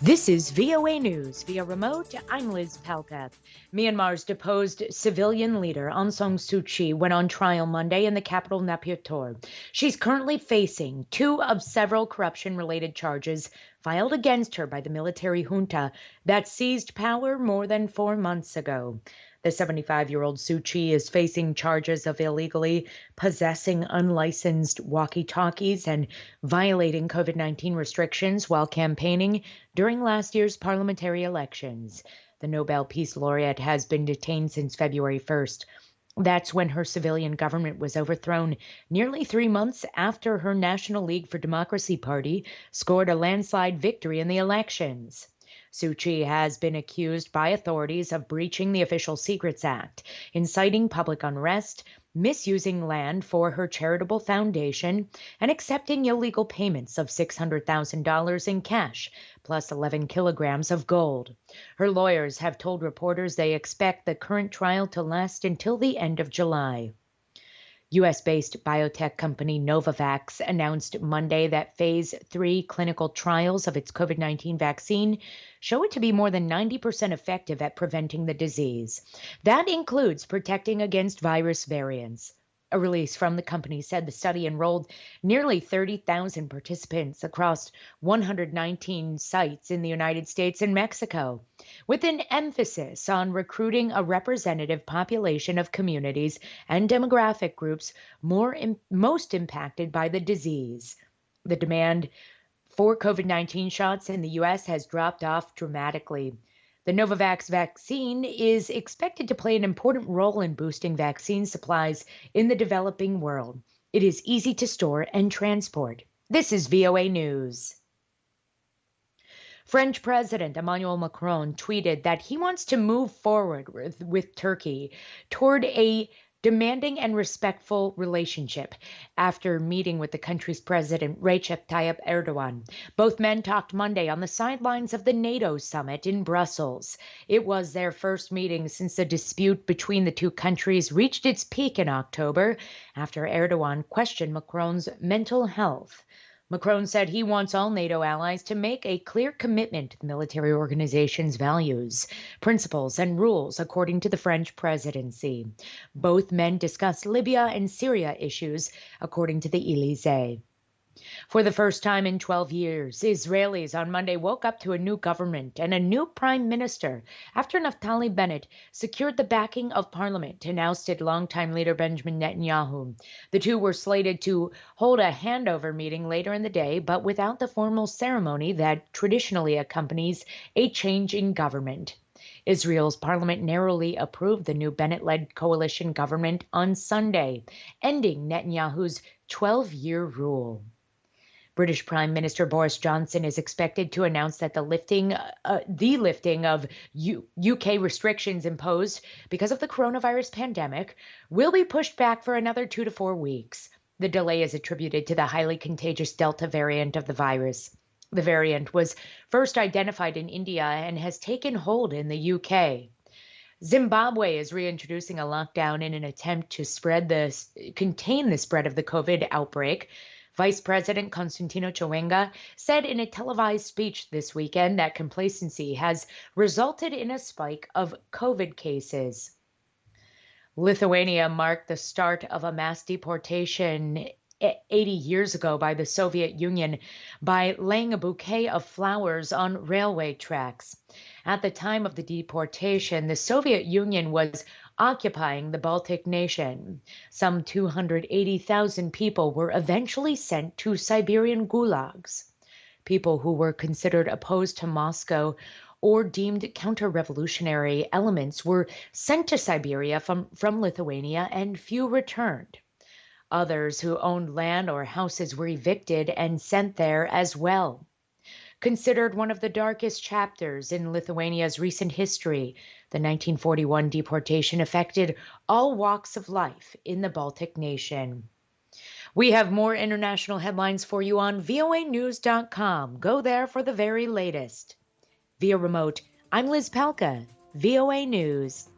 This is VOA News via remote. I'm Liz Palka. Myanmar's deposed civilian leader Aung San Suu Kyi went on trial Monday in the capital Naypyidaw. She's currently facing two of several corruption-related charges filed against her by the military junta that seized power more than 4 months ago. The 75-year-old Suu Kyi is facing charges of illegally possessing unlicensed walkie-talkies and violating COVID-19 restrictions while campaigning during last year's parliamentary elections. The Nobel Peace Laureate has been detained since February 1st. That's when her civilian government was overthrown, nearly 3 months after her National League for Democracy party scored a landslide victory in the elections. Suu Kyi has been accused by authorities of breaching the Official Secrets Act, inciting public unrest, misusing land for her charitable foundation, and accepting illegal payments of $600,000 in cash, plus 11 kilograms of gold. Her lawyers have told reporters they expect the current trial to last until the end of July. U.S.-based biotech company Novavax announced Monday that phase 3 clinical trials of its COVID-19 vaccine show it to be more than 90% effective at preventing the disease. That includes protecting against virus variants. A release from the company said the study enrolled nearly 30,000 participants across 119 sites in the United States and Mexico, with an emphasis on recruiting a representative population of communities and demographic groups most impacted by the disease. The demand for COVID-19 shots in the U.S. has dropped off dramatically. The Novavax vaccine is expected to play an important role in boosting vaccine supplies in the developing world. It is easy to store and transport. This is VOA News. French President Emmanuel Macron tweeted that he wants to move forward with Turkey toward a demanding and respectful relationship after meeting with the country's president, Recep Tayyip Erdogan. Both men talked Monday on the sidelines of the NATO summit in Brussels. It was their first meeting since the dispute between the two countries reached its peak in October after Erdogan questioned Macron's mental health. Macron said he wants all NATO allies to make a clear commitment to the military organization's values, principles, and rules, according to the French presidency. Both men discussed Libya and Syria issues, according to the Élysée. For the first time in 12 years, Israelis on Monday woke up to a new government and a new prime minister after Naftali Bennett secured the backing of parliament and ousted longtime leader Benjamin Netanyahu. The two were slated to hold a handover meeting later in the day, but without the formal ceremony that traditionally accompanies a change in government. Israel's parliament narrowly approved the new Bennett-led coalition government on Sunday, ending Netanyahu's 12-year rule. British Prime Minister Boris Johnson is expected to announce that the lifting of UK restrictions imposed because of the coronavirus pandemic will be pushed back for another 2 to 4 weeks. The delay is attributed to the highly contagious Delta variant of the virus. The variant was first identified in India and has taken hold in the UK. Zimbabwe is reintroducing a lockdown in an attempt to contain the spread of the COVID outbreak. Vice President Constantino Chiwenga said in a televised speech this weekend that complacency has resulted in a spike of COVID cases. Lithuania marked the start of a mass deportation 80 years ago by the Soviet Union by laying a bouquet of flowers on railway tracks. At the time of the deportation, the Soviet Union was occupying the Baltic nation. Some 280,000 people were eventually sent to Siberian gulags. People who were considered opposed to Moscow or deemed counter-revolutionary elements were sent to Siberia from Lithuania, and few returned. Others who owned land or houses were evicted and sent there as well. Considered one of the darkest chapters in Lithuania's recent history, the 1941 deportation affected all walks of life in the Baltic nation. We have more international headlines for you on voanews.com. Go there for the very latest. Via remote, I'm Liz Palka, VOA News.